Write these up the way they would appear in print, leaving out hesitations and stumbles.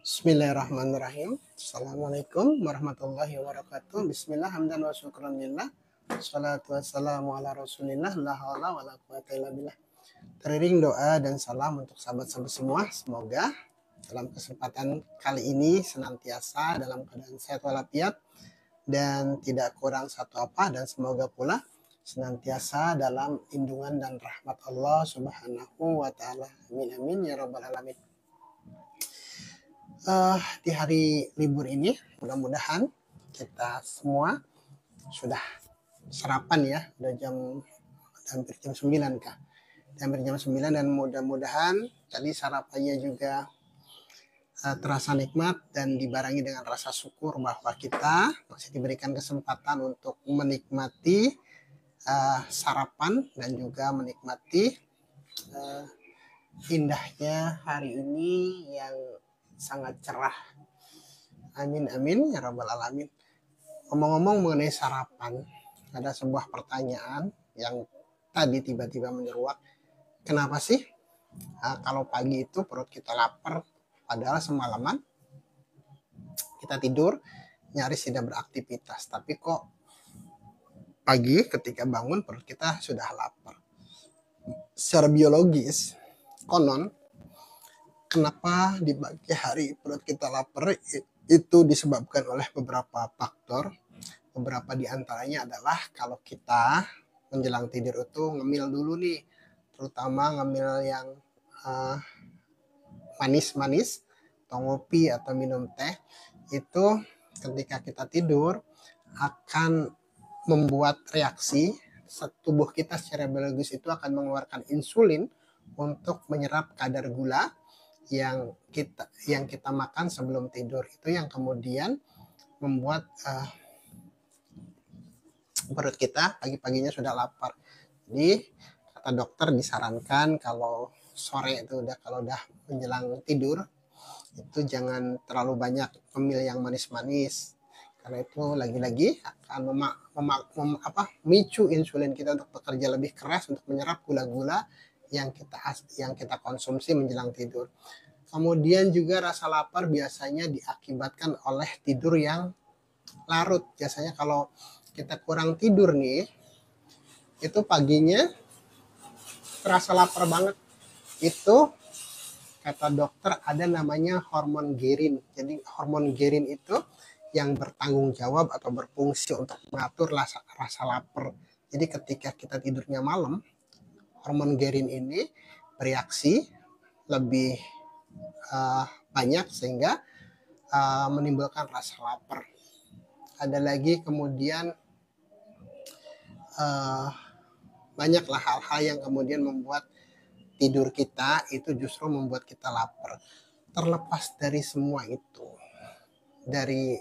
Bismillahirrahmanirrahim. Assalamualaikum warahmatullahi wabarakatuh. Bismillah, hamdan wa syukran lillah. Salatu wassalamu ala rasulillah. La hawla wa la quwata illa billah. Teriring doa dan salam untuk sahabat-sahabat semua. Semoga dalam kesempatan kali ini senantiasa dalam keadaan sehat walafiat dan tidak kurang satu apa, dan semoga pula senantiasa dalam lindungan dan rahmat Allah Subhanahu wa taala. Amin amin ya rabbal alamin. Di hari libur ini mudah-mudahan kita semua sudah sarapan ya, udah hampir jam 9 kah, hampir jam 9, dan mudah-mudahan tadi sarapannya juga terasa nikmat dan dibarengi dengan rasa syukur bahwa kita masih diberikan kesempatan untuk menikmati sarapan dan juga menikmati indahnya hari ini yang sangat cerah. Amin amin ya rabbal alamin. Ngomong-ngomong mengenai sarapan, ada sebuah pertanyaan yang tadi tiba-tiba menyeruak. Kenapa sih kalau pagi itu perut kita lapar, padahal semalaman kita tidur nyaris tidak beraktivitas, tapi kok pagi ketika bangun perut kita sudah lapar? Secara biologis konon, kenapa di pagi hari perut kita lapar itu disebabkan oleh beberapa faktor. Beberapa diantaranya adalah kalau kita menjelang tidur itu ngemil dulu nih, terutama ngemil yang manis-manis atau ngopi atau minum teh. Itu ketika kita tidur akan membuat reaksi tubuh kita secara biologis, itu akan mengeluarkan insulin untuk menyerap kadar gula yang kita makan sebelum tidur. Itu yang kemudian membuat perut kita pagi-paginya sudah lapar. Jadi kata dokter disarankan kalau sore itu kalau udah menjelang tidur itu jangan terlalu banyak ngemil yang manis-manis, karena itu lagi-lagi akan memicu insulin kita untuk bekerja lebih keras untuk menyerap gula-gula yang kita konsumsi menjelang tidur. Kemudian juga rasa lapar biasanya diakibatkan oleh tidur yang larut. Biasanya kalau kita kurang tidur nih, itu paginya terasa lapar banget. Itu kata dokter ada namanya hormon ghrelin. Jadi hormon ghrelin itu yang bertanggung jawab atau berfungsi untuk mengatur rasa lapar. Jadi ketika kita tidurnya malam, hormon ghrelin ini bereaksi lebih banyak sehingga menimbulkan rasa lapar. Ada lagi kemudian banyaklah hal-hal yang kemudian membuat tidur kita itu justru membuat kita lapar. Terlepas dari semua itu, dari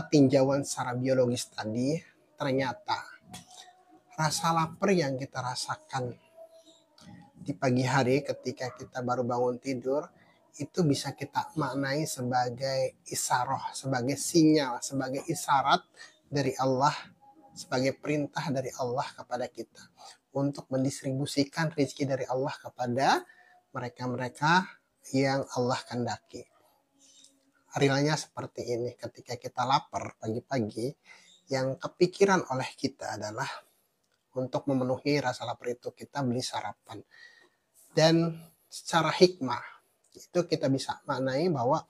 tinjauan secara biologis tadi, ternyata rasa lapar yang kita rasakan di pagi hari ketika kita baru bangun tidur itu bisa kita maknai sebagai isaroh, sebagai sinyal, sebagai isyarat dari Allah, sebagai perintah dari Allah kepada kita untuk mendistribusikan rezeki dari Allah kepada mereka-mereka yang Allah kehendaki. Realnya seperti ini, ketika kita lapar pagi-pagi, yang kepikiran oleh kita adalah untuk memenuhi rasa lapar itu kita beli sarapan. Dan secara hikmah itu kita bisa maknai bahwa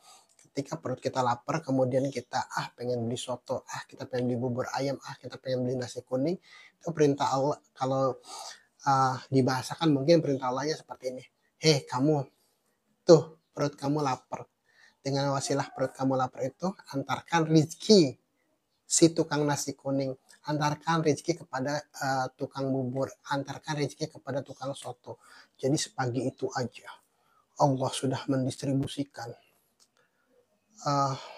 ketika perut kita lapar kemudian kita pengen beli soto, kita pengen beli bubur ayam, kita pengen beli nasi kuning, itu perintah Allah. Kalau dibahasakan mungkin perintah Allahnya seperti ini. Hei kamu, tuh perut kamu lapar. Dengan wasilah perut kamu lapar itu, antarkan rezeki si tukang nasi kuning, antarkan rezeki kepada tukang bubur, antarkan rezeki kepada tukang soto. Jadi sepagi itu aja Allah sudah mendistribusikan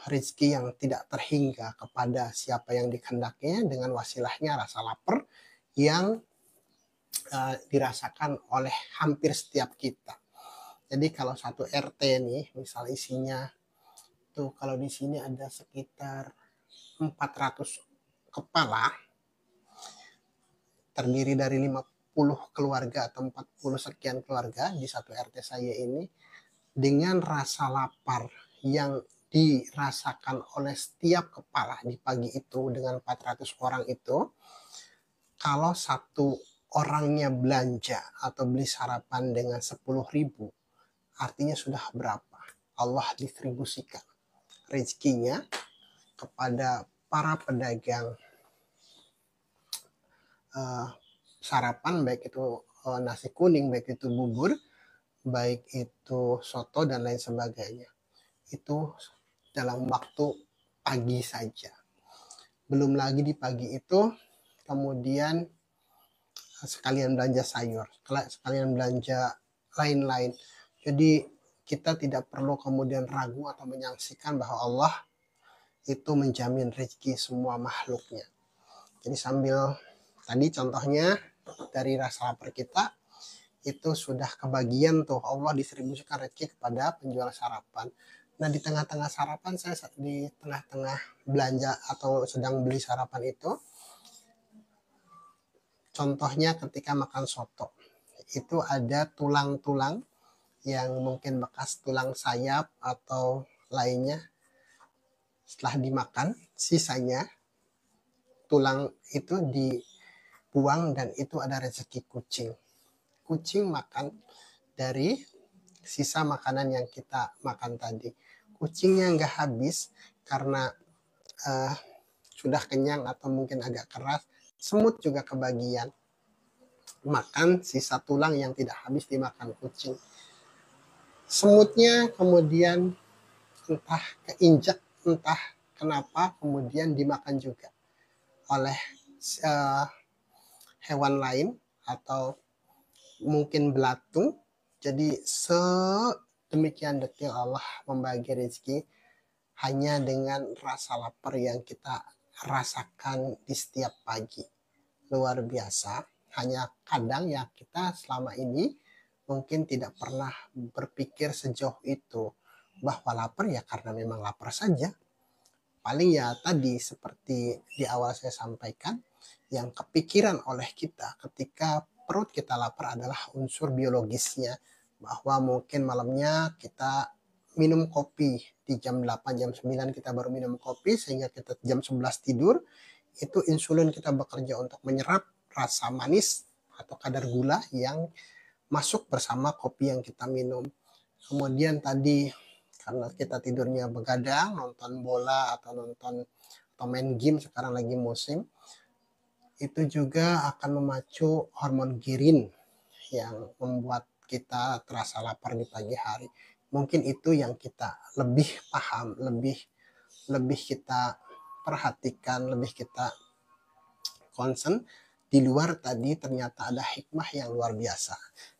rezeki yang tidak terhingga kepada siapa yang dikehendakinya dengan wasilahnya rasa lapar yang dirasakan oleh hampir setiap kita. Jadi kalau satu RT nih, misal isinya tuh kalau di sini ada sekitar 400 kepala, terdiri dari 50 keluarga atau 40 sekian keluarga di satu RT saya ini, dengan rasa lapar yang dirasakan oleh setiap kepala di pagi itu dengan 400 orang itu, kalau satu orangnya belanja atau beli sarapan dengan 10.000, artinya sudah berapa? Allah distribusikan rezekinya kepada para pedagang sarapan, baik itu nasi kuning, baik itu bubur, baik itu soto dan lain sebagainya. Itu dalam waktu pagi saja. Belum lagi di pagi itu kemudian sekalian belanja sayur, sekalian belanja lain-lain. Jadi kita tidak perlu kemudian ragu atau menyaksikan bahwa Allah itu menjamin rezeki semua makhluknya. Jadi sambil tadi contohnya dari rasa lapar kita itu sudah kebagian tuh, Allah distribusikan rezeki kepada penjual sarapan. Nah di tengah-tengah sarapan, saya di tengah-tengah belanja atau sedang beli sarapan itu, contohnya ketika makan soto, itu ada tulang-tulang yang mungkin bekas tulang sayap atau lainnya. Setelah dimakan, sisanya tulang itu dibuang dan itu ada rezeki kucing. Kucing makan dari sisa makanan yang kita makan tadi. Kucingnya nggak habis karena sudah kenyang atau mungkin agak keras. Semut juga kebagian makan sisa tulang yang tidak habis dimakan kucing. Semutnya kemudian entah keinjak, entah kenapa kemudian dimakan juga oleh hewan lain atau mungkin belatung. Jadi sedemikian detil Allah membagi rezeki hanya dengan rasa lapar yang kita rasakan di setiap pagi. Luar biasa. Hanya kadang ya kita selama ini mungkin tidak pernah berpikir sejauh itu bahwa lapar ya karena memang lapar saja. Paling ya tadi seperti di awal saya sampaikan, yang kepikiran oleh kita ketika perut kita lapar adalah unsur biologisnya, bahwa mungkin malamnya kita minum kopi di jam 8, jam 9 kita baru minum kopi sehingga kita jam 11 tidur, itu insulin kita bekerja untuk menyerap rasa manis atau kadar gula yang masuk bersama kopi yang kita minum. Kemudian tadi karena kita tidurnya begadang, nonton bola atau main game, sekarang lagi musim, itu juga akan memacu hormon girin yang membuat kita terasa lapar di pagi hari. Mungkin itu yang kita lebih paham, lebih kita perhatikan, lebih kita concern. Di luar tadi ternyata ada hikmah yang luar biasa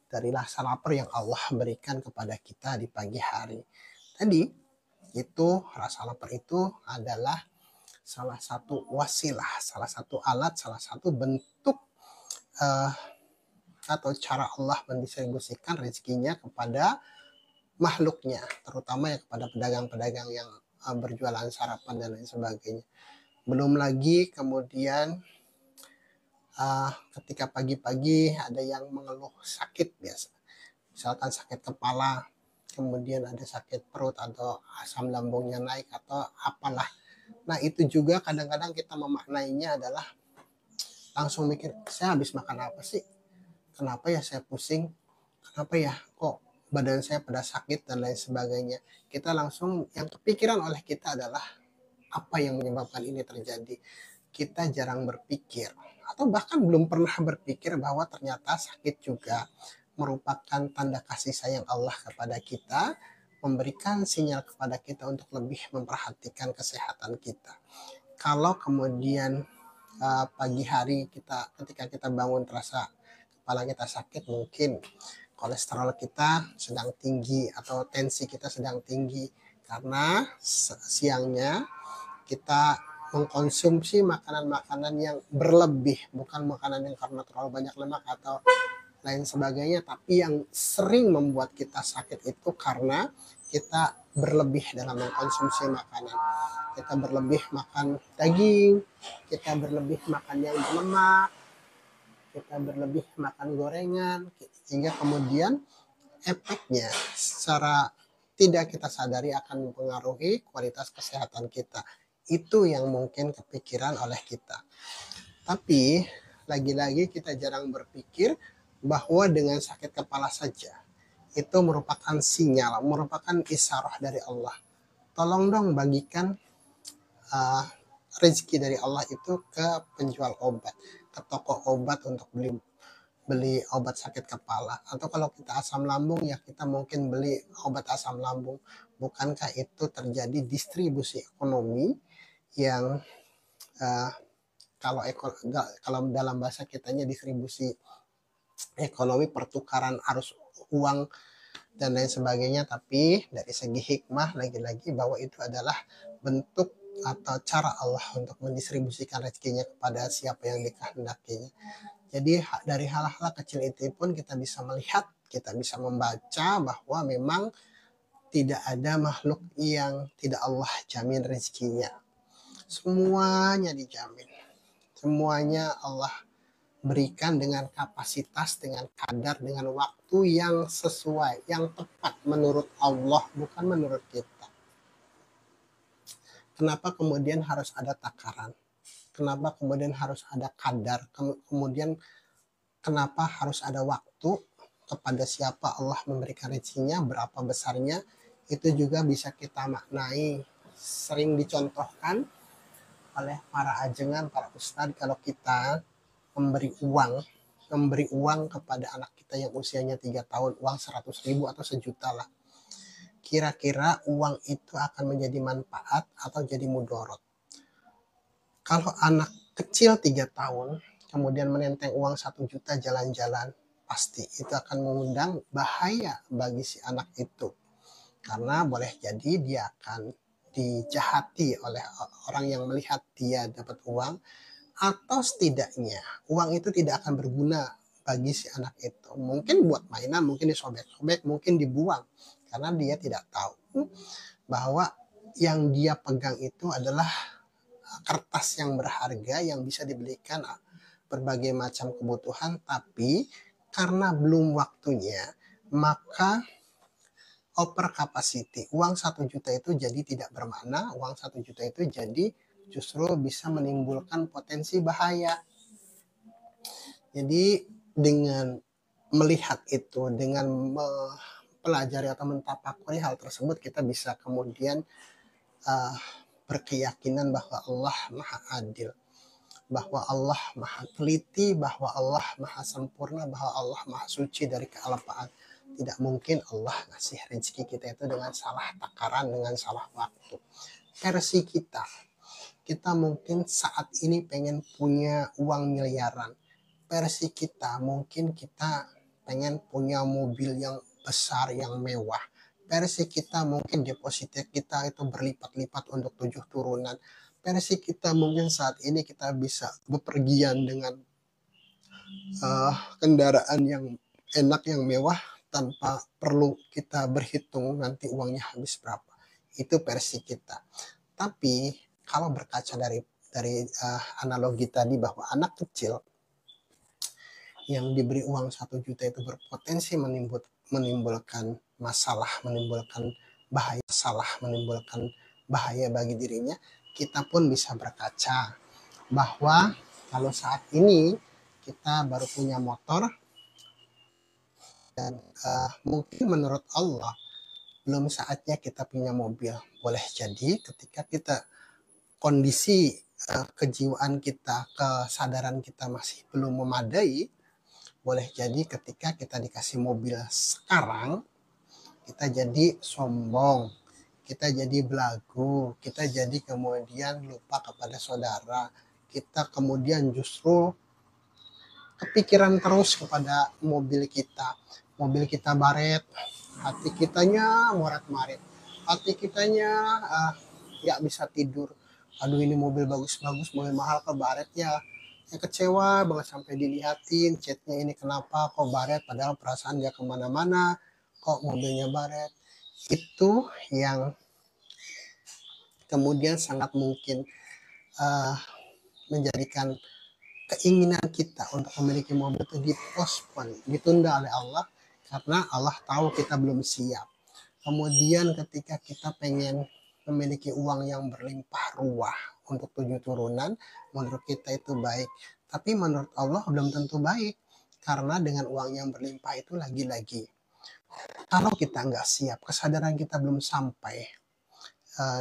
dari rasa lapar yang Allah berikan kepada kita di pagi hari. Tadi itu rasa lapar itu adalah salah satu wasilah, salah satu alat, salah satu bentuk atau cara Allah mendistribusikan rezekinya kepada makhluknya, terutama ya kepada pedagang-pedagang yang berjualan sarapan dan lain sebagainya. Belum lagi kemudian ketika pagi-pagi ada yang mengeluh sakit biasa, misalkan sakit kepala, kemudian ada sakit perut atau asam lambungnya naik atau apalah. Nah itu juga kadang-kadang kita memaknainya adalah langsung mikir, saya habis makan apa sih? Kenapa ya saya pusing? Kenapa ya kok badan saya pada sakit dan lain sebagainya? Kita langsung, yang kepikiran oleh kita adalah apa yang menyebabkan ini terjadi. Kita jarang berpikir atau bahkan belum pernah berpikir bahwa ternyata sakit juga merupakan tanda kasih sayang Allah kepada kita, memberikan sinyal kepada kita untuk lebih memperhatikan kesehatan kita. Kalau kemudian pagi hari ketika kita bangun terasa kepala kita sakit, mungkin kolesterol kita sedang tinggi atau tensi kita sedang tinggi karena siangnya kita mengkonsumsi makanan-makanan yang berlebih, bukan makanan yang karena terlalu banyak lemak atau lain sebagainya, tapi yang sering membuat kita sakit itu karena kita berlebih dalam mengkonsumsi makanan. Kita berlebih makan daging, kita berlebih makan yang berlemak, kita berlebih makan gorengan, sehingga kemudian efeknya secara tidak kita sadari akan mempengaruhi kualitas kesehatan kita. Itu yang mungkin kepikiran oleh kita. Tapi lagi-lagi kita jarang berpikir bahwa dengan sakit kepala saja itu merupakan sinyal, merupakan isyarah dari Allah. Tolong dong bagikan uh, rezeki dari Allah itu ke penjual obat, ke toko obat untuk beli obat sakit kepala. Atau kalau kita asam lambung ya kita mungkin beli obat asam lambung. Bukankah itu terjadi distribusi ekonomi yang uh, kalau dalam bahasa kitanya distribusi ekonomi, pertukaran arus uang dan lain sebagainya. Tapi dari segi hikmah lagi-lagi bahwa itu adalah bentuk atau cara Allah untuk mendistribusikan rezekinya kepada siapa yang dikehendakinya. Jadi dari hal-hal kecil itu pun kita bisa melihat, kita bisa membaca bahwa memang tidak ada makhluk yang tidak Allah jamin rezekinya. Semuanya dijamin. Semuanya Allah berikan dengan kapasitas, dengan kadar, dengan waktu yang sesuai, yang tepat menurut Allah, bukan menurut kita. Kenapa kemudian harus ada takaran? Kenapa kemudian harus ada kadar? Kemudian kenapa harus ada waktu? Kepada siapa Allah memberikan rezekinya, berapa besarnya, itu juga bisa kita maknai. Sering dicontohkan oleh para ajengan, para ustadz, kalau kita memberi uang kepada anak kita yang usianya 3 tahun, uang 100.000 atau sejuta lah. Kira-kira uang itu akan menjadi manfaat atau jadi mudorot? Kalau anak kecil 3 tahun, kemudian menenteng uang 1 juta jalan-jalan, pasti itu akan mengundang bahaya bagi si anak itu. Karena boleh jadi dia akan dijahati oleh orang yang melihat dia dapat uang, atau setidaknya uang itu tidak akan berguna bagi si anak itu. Mungkin buat mainan, mungkin disobek-sobek, mungkin dibuang. Karena dia tidak tahu bahwa yang dia pegang itu adalah kertas yang berharga yang bisa dibelikan berbagai macam kebutuhan, tapi karena belum waktunya, maka over capacity. Uang 1 juta itu jadi tidak bermakna, uang 1 juta itu jadi justru bisa menimbulkan potensi bahaya. Jadi dengan melihat itu, dengan mempelajari atau mentafakuri hal tersebut, kita bisa kemudian berkeyakinan bahwa Allah Maha Adil, bahwa Allah Maha Teliti, bahwa Allah Maha Sempurna, bahwa Allah Maha Suci dari kealpaan. Tidak mungkin Allah ngasih rezeki kita itu dengan salah takaran, dengan salah waktu. Versi kita mungkin saat ini pengen punya uang miliaran. Versi kita mungkin kita pengen punya mobil yang besar, yang mewah. Versi kita mungkin depositnya kita itu berlipat-lipat untuk 7 turunan. Versi kita mungkin saat ini kita bisa bepergian dengan kendaraan yang enak, yang mewah, tanpa perlu kita berhitung nanti uangnya habis berapa. Itu versi kita. Tapi kalau berkaca dari analogi tadi bahwa anak kecil yang diberi uang 1 juta itu berpotensi menimbulkan masalah, menimbulkan bahaya bagi dirinya, kita pun bisa berkaca bahwa kalau saat ini kita baru punya motor dan mungkin menurut Allah belum saatnya kita punya mobil. Boleh jadi ketika kita kondisi kejiwaan kita, kesadaran kita masih belum memadai, boleh jadi ketika kita dikasih mobil sekarang, kita jadi sombong, kita jadi belagu, kita jadi kemudian lupa kepada saudara, kita kemudian justru kepikiran terus kepada mobil kita. Mobil kita baret, hati kitanya morat-marit, hati kitanya nggak bisa tidur. Aduh, ini mobil bagus-bagus, mobil mahal kok baret ya. Yang kecewa banget sampai dilihatin catnya, ini kenapa kok baret, padahal perasaan dia kemana-mana, kok mobilnya baret. Itu yang kemudian sangat mungkin menjadikan keinginan kita untuk memiliki mobil itu dipospon, ditunda oleh Allah, karena Allah tahu kita belum siap. Kemudian ketika kita pengen memiliki uang yang berlimpah ruah untuk 7 turunan, menurut kita itu baik. Tapi menurut Allah belum tentu baik. Karena dengan uang yang berlimpah itu lagi-lagi, kalau kita nggak siap, kesadaran kita belum sampai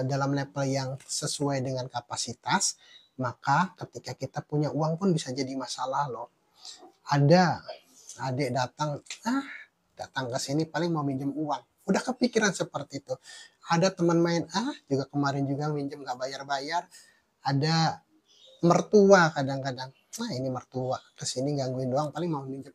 dalam level yang sesuai dengan kapasitas, maka ketika kita punya uang pun bisa jadi masalah loh. Ada adik datang ke sini paling mau minjem uang. Udah kepikiran seperti itu. Ada teman main juga kemarin juga minjem nggak bayar-bayar. Ada mertua kadang-kadang. Nah ini mertua kesini gangguin doang paling mau minjem.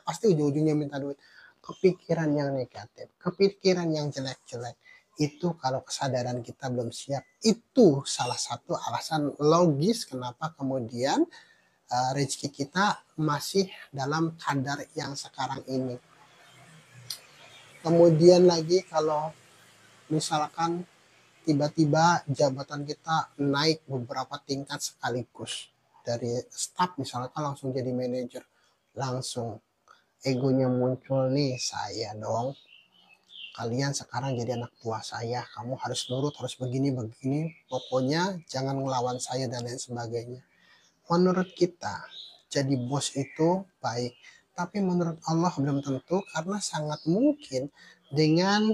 Pasti ujung-ujungnya minta duit. Kepikiran yang negatif, kepikiran yang jelek-jelek. Itu kalau kesadaran kita belum siap. Itu salah satu alasan logis kenapa kemudian rezeki kita masih dalam kadar yang sekarang ini. Kemudian lagi kalau misalkan tiba-tiba jabatan kita naik beberapa tingkat sekaligus. Dari staff misalkan langsung jadi manajer. Langsung egonya muncul nih, saya dong. Kalian sekarang jadi anak buah saya. Kamu harus nurut, harus begini-begini. Pokoknya jangan ngelawan saya dan lain sebagainya. Menurut kita, jadi bos itu baik. Tapi menurut Allah belum tentu karena sangat mungkin dengan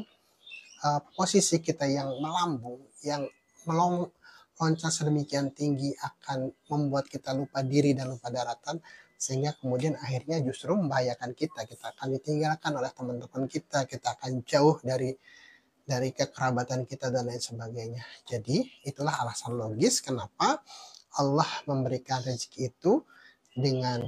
posisi kita yang melambung, yang meloncat sedemikian tinggi akan membuat kita lupa diri dan lupa daratan, sehingga kemudian akhirnya justru membahayakan kita. Kita akan ditinggalkan oleh teman-teman kita akan jauh dari kekerabatan kita dan lain sebagainya. Jadi itulah alasan logis kenapa Allah memberikan rezeki itu dengan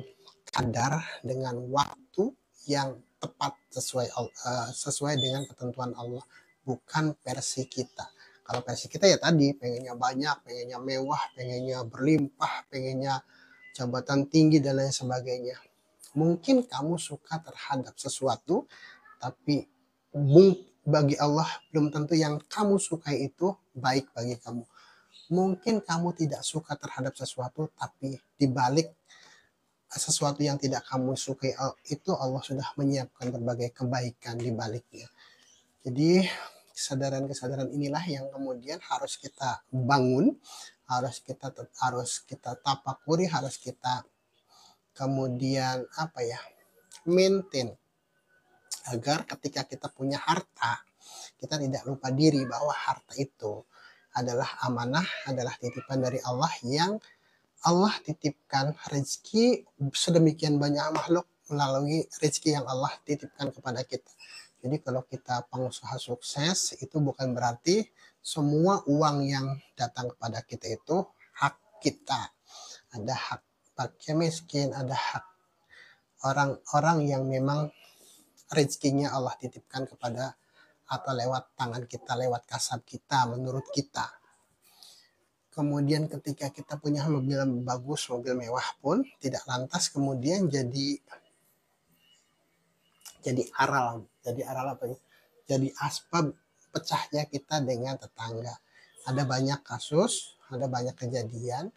kadar, dengan waktu yang tepat sesuai dengan ketentuan Allah, bukan versi kita. Kalau versi kita ya tadi pengennya banyak, pengennya mewah, pengennya berlimpah, pengennya jabatan tinggi dan lain sebagainya. Mungkin kamu suka terhadap sesuatu, tapi bagi Allah belum tentu yang kamu sukai itu baik bagi kamu. Mungkin kamu tidak suka terhadap sesuatu, tapi dibalik sesuatu yang tidak kamu sukai itu Allah sudah menyiapkan berbagai kebaikan di baliknya. Jadi kesadaran-kesadaran inilah yang kemudian harus kita bangun, harus kita tapakuri, harus kita kemudian maintain agar ketika kita punya harta, kita tidak lupa diri bahwa harta itu adalah amanah, adalah titipan dari Allah yang Allah titipkan rezeki sedemikian banyak makhluk melalui rezeki yang Allah titipkan kepada kita. Jadi kalau kita pengusaha sukses itu bukan berarti semua uang yang datang kepada kita itu hak kita. Ada hak fakir miskin, ada hak orang-orang yang memang rezekinya Allah titipkan kepada atau lewat tangan kita, lewat kasab kita, menurut kita. Kemudian ketika kita punya mobil bagus, mobil mewah pun tidak lantas kemudian jadi aral apa ya? Jadi asbab pecahnya kita dengan tetangga. Ada banyak kasus, ada banyak kejadian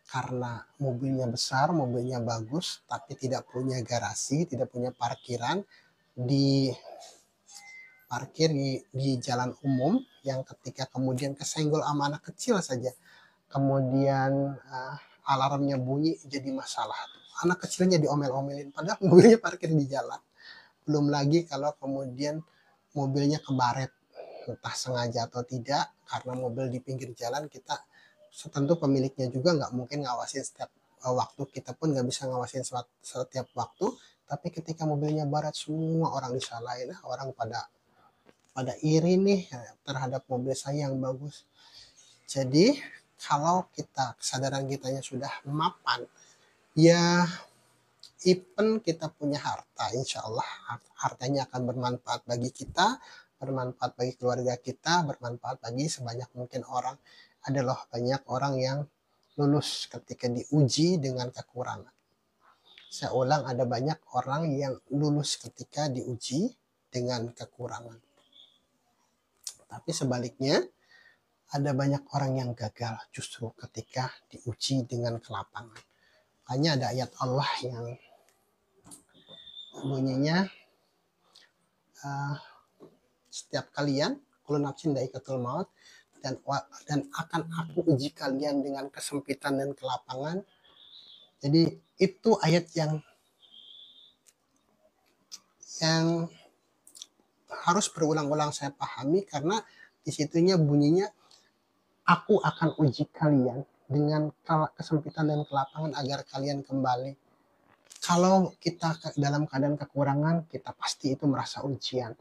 karena mobilnya besar, mobilnya bagus, tapi tidak punya garasi, tidak punya parkiran, di parkir di jalan umum yang ketika kemudian kesenggol sama anak kecil saja, kemudian alarmnya bunyi jadi masalah. Anak kecilnya diomel-omelin padahal mobilnya parkir di jalan. Belum lagi kalau kemudian mobilnya kebaret, entah sengaja atau tidak, karena mobil di pinggir jalan kita tentu pemiliknya juga nggak mungkin ngawasin setiap waktu, kita pun nggak bisa ngawasin setiap waktu, tapi ketika mobilnya baret semua orang disalahin, orang pada iri nih terhadap mobil saya yang bagus. Jadi kalau kesadaran kitanya sudah mapan, ya even kita punya harta, insya Allah hartanya akan bermanfaat bagi kita, bermanfaat bagi keluarga kita, bermanfaat bagi sebanyak mungkin orang. Ada loh banyak orang yang lulus ketika diuji dengan kekurangan. Saya ulang, ada banyak orang yang lulus ketika diuji dengan kekurangan. Tapi sebaliknya, ada banyak orang yang gagal justru ketika diuji dengan kelapangan. Hanya ada ayat Allah yang bunyinya setiap kalian kullu nafsin dha'iqatul maut, dan akan aku uji kalian dengan kesempitan dan kelapangan. Jadi itu ayat yang harus berulang-ulang saya pahami, karena disitunya bunyinya aku akan uji kalian dengan kesempitan dan kelapangan agar kalian kembali. Kalau kita dalam keadaan kekurangan, kita pasti itu merasa ujian.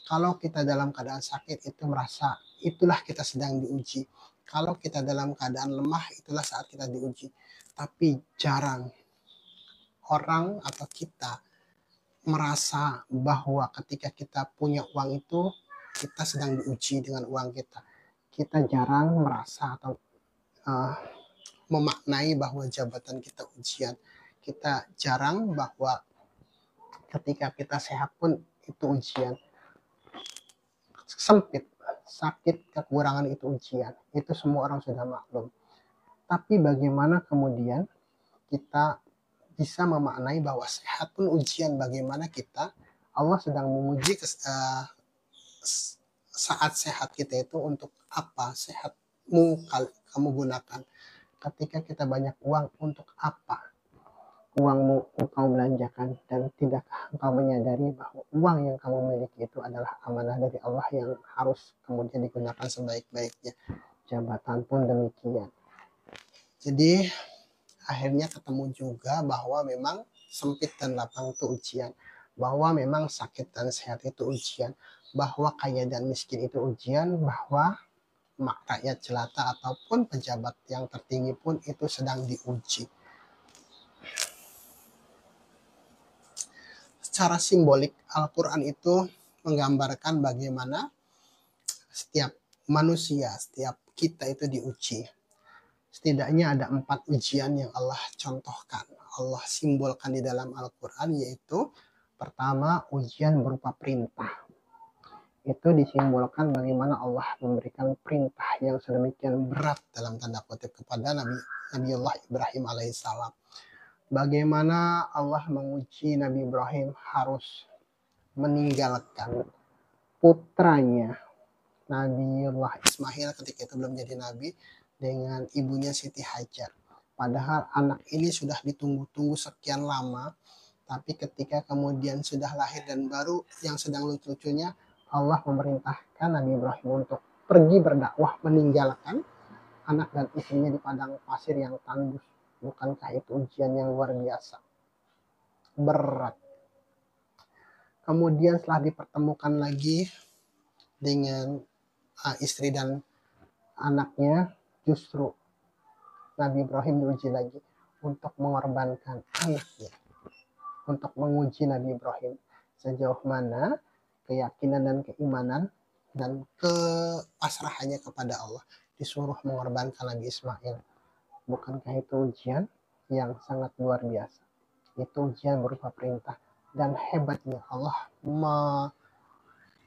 Kalau kita dalam keadaan sakit, itu merasa itulah kita sedang diuji. Kalau kita dalam keadaan lemah, itulah saat kita diuji. Tapi jarang orang atau kita merasa bahwa ketika kita punya uang itu, kita sedang diuji dengan uang kita. Kita jarang merasa atau memaknai bahwa jabatan kita ujian. Kita jarang bahwa ketika kita sehat pun itu ujian. Sempit, sakit, kekurangan itu ujian. Itu semua orang sudah maklum. Tapi bagaimana kemudian kita bisa memaknai bahwa sehat pun ujian? Bagaimana kita, Allah sedang menguji saat sehat kita itu untuk apa sehatmu kamu gunakan. Ketika kita banyak uang, untuk apa uangmu engkau belanjakan, dan tidakkah engkau menyadari bahwa uang yang kamu miliki itu adalah amanah dari Allah yang harus kemudian digunakan sebaik-baiknya. Jabatan pun demikian. Jadi akhirnya ketemu juga bahwa memang sempit dan lapang itu ujian, bahwa memang sakit dan sehat itu ujian, bahwa kaya dan miskin itu ujian, bahwa rakyat jelata ataupun pejabat yang tertinggi pun itu sedang diuji. Secara simbolik, Al-Quran itu menggambarkan bagaimana setiap manusia, setiap kita itu diuji. Setidaknya ada 4 ujian yang Allah contohkan, Allah simbolkan di dalam Al-Quran, yaitu pertama, ujian berupa perintah. Itu disimbolkan bagaimana Allah memberikan perintah yang sedemikian berat dalam tanda kutip kepada Nabiullah Ibrahim alaihissalam. Bagaimana Allah menguji Nabi Ibrahim harus meninggalkan putranya Nabiullah Ismail ketika itu belum jadi nabi dengan ibunya Siti Hajar. Padahal anak ini sudah ditunggu-tunggu sekian lama, tapi ketika kemudian sudah lahir dan baru yang sedang lucu-lucunya, Allah memerintahkan Nabi Ibrahim untuk pergi berdakwah meninggalkan anak dan istrinya di padang pasir yang tandus. Bukankah itu ujian yang luar biasa? Berat. Kemudian setelah dipertemukan lagi dengan istri dan anaknya, justru Nabi Ibrahim diuji lagi untuk mengorbankan anaknya, untuk menguji Nabi Ibrahim sejauh mana keyakinan dan keimanan dan kepasrahannya kepada Allah, disuruh mengorbankan Nabi Ismail. Bukankah itu ujian yang sangat luar biasa? Itu ujian berupa perintah. Dan hebatnya Allah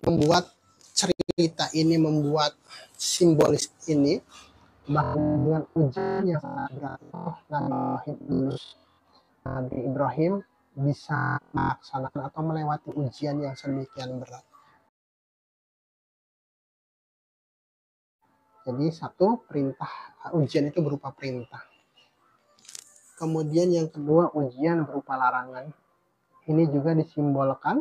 membuat cerita ini, membuat simbolis ini, bahwa dengan ujian yang sangat berat, Nabi Ibrahim bisa melaksanakan atau melewati ujian yang sedemikian berat. Jadi satu, perintah, ujian itu berupa perintah. Kemudian yang kedua, ujian berupa larangan. Ini juga disimbolkan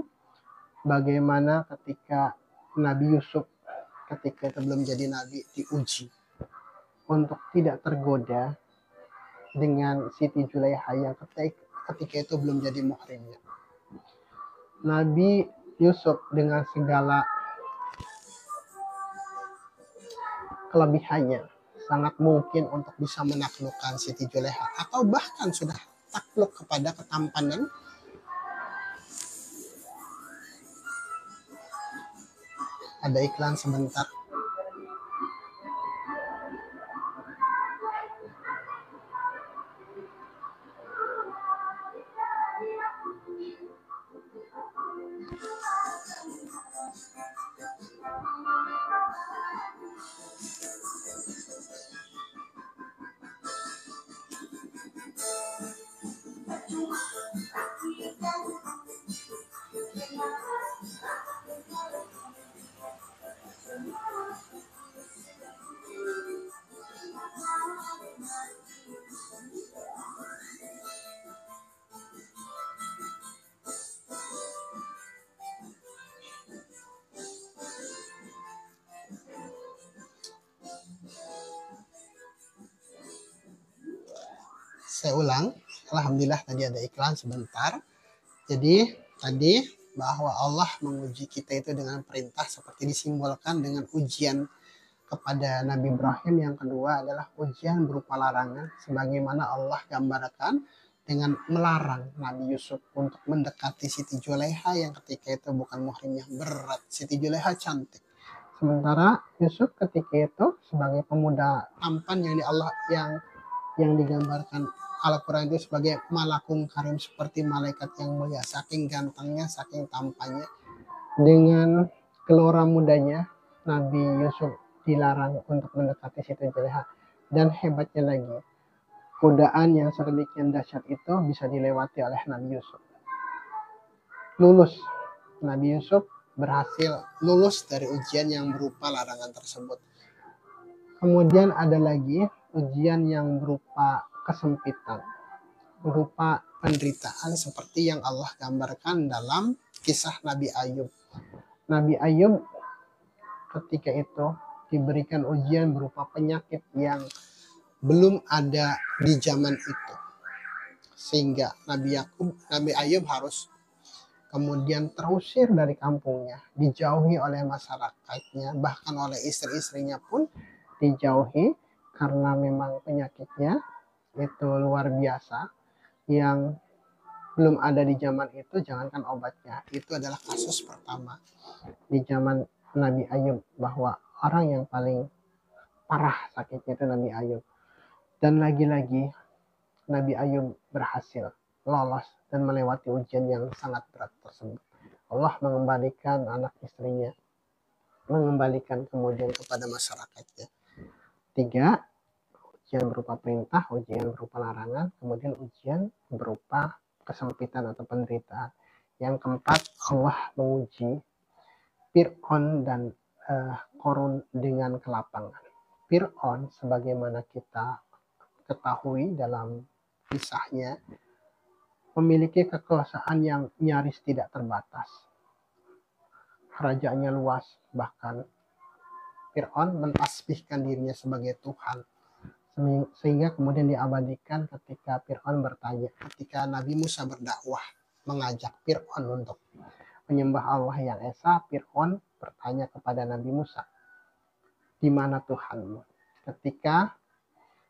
bagaimana ketika Nabi Yusuf ketika itu belum jadi nabi diuji untuk tidak tergoda dengan Siti Julaiha yang ketika itu belum jadi muhrimnya. Nabi Yusuf dengan segala kelebihannya sangat mungkin untuk bisa menaklukkan Siti Julaiha, atau bahkan sudah takluk kepada ketampanan. Ada iklan sebentar. Saya ulang, alhamdulillah tadi ada iklan sebentar. Jadi tadi bahwa Allah menguji kita itu dengan perintah seperti disimbolkan dengan ujian kepada Nabi Ibrahim. Yang kedua adalah ujian berupa larangan sebagaimana Allah gambarkan dengan melarang Nabi Yusuf untuk mendekati Siti Juleha yang ketika itu bukan muhrimnya. Berat, Siti Juleha cantik. Sementara Yusuf ketika itu sebagai pemuda tampan yang digambarkan Al-Quran itu sebagai malakung karim, seperti malaikat yang mulia, saking gantengnya, saking tampannya. Dengan gelora mudanya, Nabi Yusuf dilarang untuk mendekati Siti Juleha. Dan hebatnya lagi, godaan yang sedemikian dahsyat itu bisa dilewati oleh Nabi Yusuf. Lulus, Nabi Yusuf berhasil lulus dari ujian yang berupa larangan tersebut. Kemudian ada lagi ujian yang berupa kesempitan, berupa penderitaan seperti yang Allah gambarkan dalam kisah Nabi Ayub. Nabi Ayub ketika itu diberikan ujian berupa penyakit yang belum ada di zaman itu. Sehingga Nabi Ayub harus kemudian terusir dari kampungnya, dijauhi oleh masyarakatnya, bahkan oleh istri-istrinya pun dijauhi karena memang penyakitnya itu luar biasa yang belum ada di zaman itu. Jangankan obatnya, itu adalah kasus pertama di zaman Nabi Ayub, bahwa orang yang paling parah sakitnya itu Nabi Ayub. Dan lagi-lagi Nabi Ayub berhasil lolos dan melewati ujian yang sangat berat tersebut. Allah mengembalikan anak istrinya, mengembalikan kemudian kepada masyarakatnya. 3, ujian berupa perintah, ujian berupa larangan, kemudian ujian berupa kesempitan atau penderitaan. Yang keempat, Allah menguji Fir'aun dan Qarun dengan kelapangan. Fir'aun sebagaimana kita ketahui dalam kisahnya memiliki kekuasaan yang nyaris tidak terbatas. Kerajaannya luas, bahkan Fir'aun mentasbihkan dirinya sebagai Tuhan. Sehingga kemudian diabadikan ketika Fir'aun bertanya, ketika Nabi Musa berdakwah mengajak Fir'aun untuk menyembah Allah yang Esa, Fir'aun bertanya kepada Nabi Musa, di mana Tuhanmu? Ketika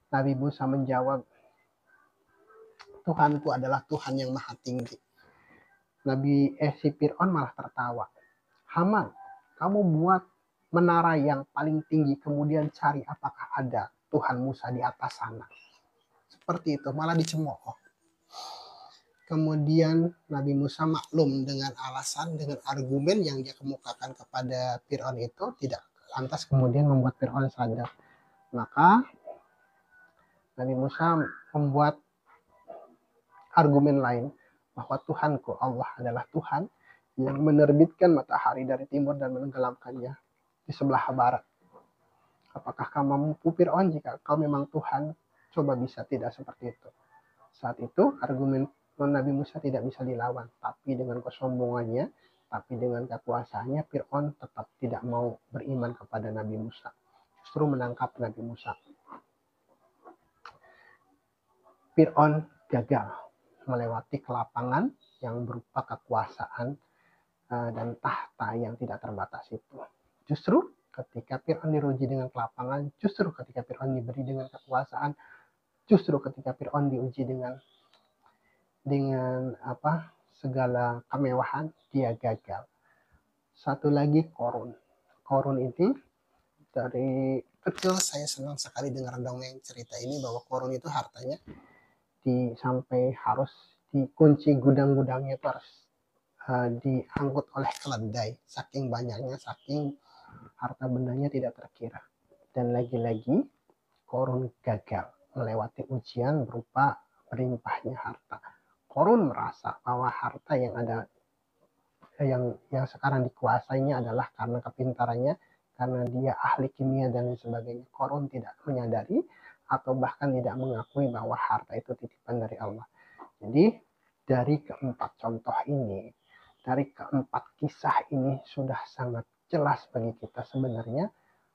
Nabi Musa menjawab, Tuhanku adalah Tuhan yang maha tinggi. Si Fir'aun malah tertawa. Haman, kamu buat menara yang paling tinggi, kemudian cari apakah ada Tuhan Musa di atas sana. Seperti itu, malah dicemooh. Kemudian Nabi Musa maklum dengan alasan, dengan argumen yang dia kemukakan kepada Fir'aun itu tidak lantas kemudian membuat Fir'aun sadar. Maka Nabi Musa membuat argumen lain, bahwa Tuhanku Allah adalah Tuhan yang menerbitkan matahari dari timur dan menenggelamkannya di sebelah barat. Apakah kamu mampu Fir'aun? Jika kau memang Tuhan, coba bisa tidak seperti itu. Saat itu argumen Nabi Musa tidak bisa dilawan, tapi dengan kesombongannya, tapi dengan kekuasaannya, Fir'aun tetap tidak mau beriman kepada Nabi Musa, justru menangkap Nabi Musa. Fir'aun gagal melewati kelapangan yang berupa kekuasaan dan tahta yang tidak terbatas itu. Justru ketika Fir'aun diuji dengan kelapangan, justru ketika Fir'aun diberi dengan kekuasaan, justru ketika Fir'aun diuji dengan segala kemewahan, dia gagal. Satu lagi Qarun. Qarun ini dari kecil saya senang sekali dengar dongeng cerita ini, bahwa Qarun itu hartanya sampai harus dikunci gudang-gudangnya itu harus diangkut oleh keledai, saking banyaknya, saking harta bendanya tidak terkira. Dan lagi-lagi Qarun gagal melewati ujian berupa berlimpahnya harta. Qarun merasa bahwa harta yang ada yang sekarang dikuasainya adalah karena kepintarannya, karena dia ahli kimia dan lain sebagainya. Qarun tidak menyadari atau bahkan tidak mengakui bahwa harta itu titipan dari Allah. Jadi dari keempat contoh ini, dari keempat kisah ini sudah sangat jelas bagi kita sebenarnya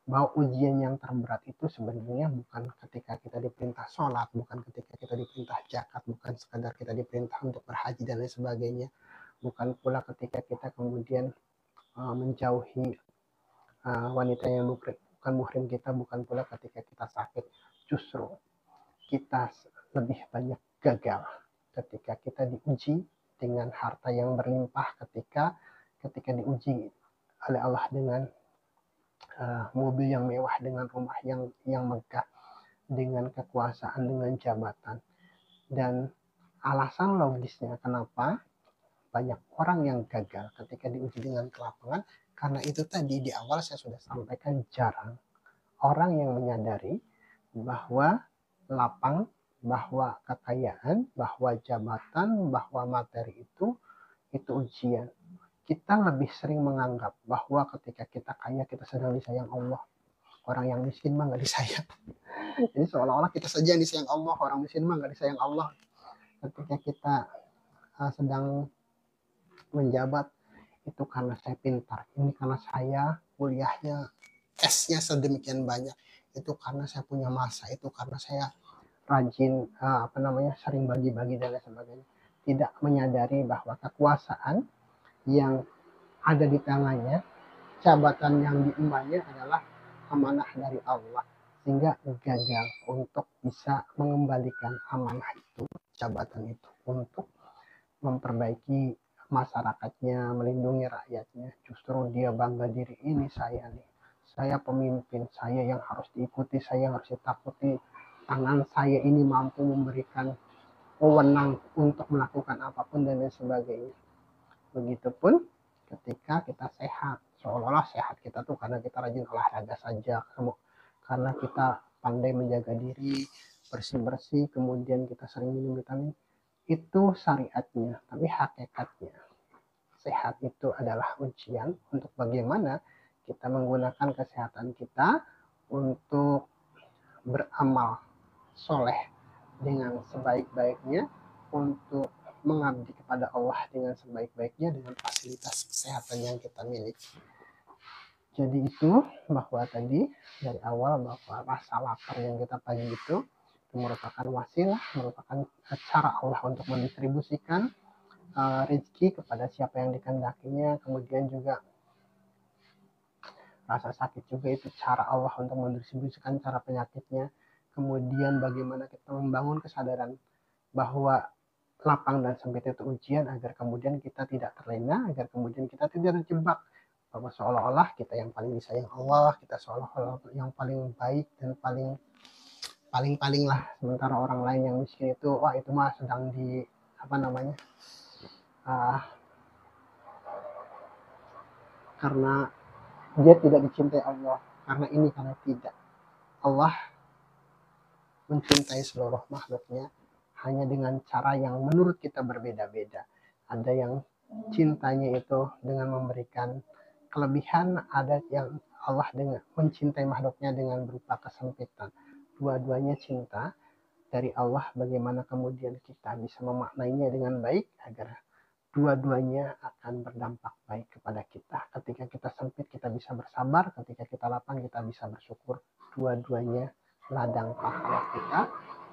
bahwa ujian yang terberat itu sebenarnya bukan ketika kita diperintah sholat, bukan ketika kita diperintah zakat, bukan sekadar kita diperintah untuk berhaji dan lain sebagainya, bukan pula ketika kita kemudian menjauhi wanita yang bukan muhrim kita, bukan pula ketika kita sakit. Justru kita lebih banyak gagal ketika kita diuji dengan harta yang berlimpah, ketika diuji oleh Allah dengan mobil yang mewah, dengan rumah yang megah, dengan kekuasaan, dengan jabatan. Dan alasan logisnya kenapa banyak orang yang gagal ketika diuji dengan kelapangan, karena itu tadi di awal saya sudah sampaikan, jarang orang yang menyadari bahwa lapang, bahwa kekayaan, bahwa jabatan, bahwa materi itu ujian. Kita lebih sering menganggap bahwa ketika kita kaya kita sedang disayang Allah. Orang yang miskin mah nggak disayang. Jadi seolah-olah kita saja yang disayang Allah, orang miskin mah nggak disayang Allah. Ketika kita sedang menjabat, itu karena saya pintar, ini karena saya kuliahnya S-nya sedemikian banyak, itu karena saya punya masa, itu karena saya rajin sering bagi-bagi dan lain sebagainya. Tidak menyadari bahwa kekuasaan yang ada di tangannya, jabatan yang diembannya adalah amanah dari Allah, sehingga gagal untuk bisa mengembalikan amanah itu, jabatan itu, untuk memperbaiki masyarakatnya, melindungi rakyatnya. Justru dia bangga diri, ini saya nih, saya pemimpin, saya yang harus diikuti, saya yang harus ditakuti, tangan saya ini mampu memberikan wewenang untuk melakukan apapun dan lain sebagainya. Begitupun ketika kita sehat, seolah-olah sehat kita tuh karena kita rajin olahraga saja, karena kita pandai menjaga diri, bersih-bersih, kemudian kita sering minum vitamin. Itu syariatnya, tapi hakikatnya sehat itu adalah ujian untuk bagaimana kita menggunakan kesehatan kita untuk beramal soleh dengan sebaik-baiknya, untuk mengabdi kepada Allah dengan sebaik-baiknya dengan fasilitas kesehatan yang kita miliki. Jadi itu bahwa tadi dari awal bahwa rasa lapar yang kita pagi itu merupakan wasilah, merupakan cara Allah untuk mendistribusikan rezeki kepada siapa yang dikehendakinya. Kemudian juga rasa sakit juga itu cara Allah untuk mendistribusikan cara penyakitnya. Kemudian bagaimana kita membangun kesadaran bahwa lapang dan sempit itu ujian, agar kemudian kita tidak terlena, agar kemudian kita tidak terjebak bahwa seolah-olah kita yang paling disayang Allah, kita seolah-olah yang paling baik dan paling lah, sementara orang lain yang miskin itu wah itu mah sedang di karena dia tidak dicintai Allah, karena ini karena tidak. Allah mencintai seluruh makhluknya hanya dengan cara yang menurut kita berbeda-beda. Ada yang cintanya itu dengan memberikan kelebihan, ada yang Allah dengan mencintai makhluknya dengan berupa kesempitan. Dua-duanya cinta dari Allah, bagaimana kemudian kita bisa memaknainya dengan baik agar dua-duanya akan berdampak baik kepada kita. Ketika kita sempit kita bisa bersabar, ketika kita lapang kita bisa bersyukur. Dua-duanya ladang pahala kita,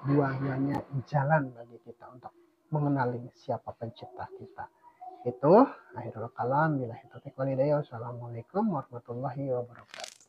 dua-duanya jalan bagi kita untuk mengenali siapa pencipta kita. Itu akhirul kalam, billahi taufiq wal hidayah. Wassalamualaikum warahmatullahi wabarakatuh.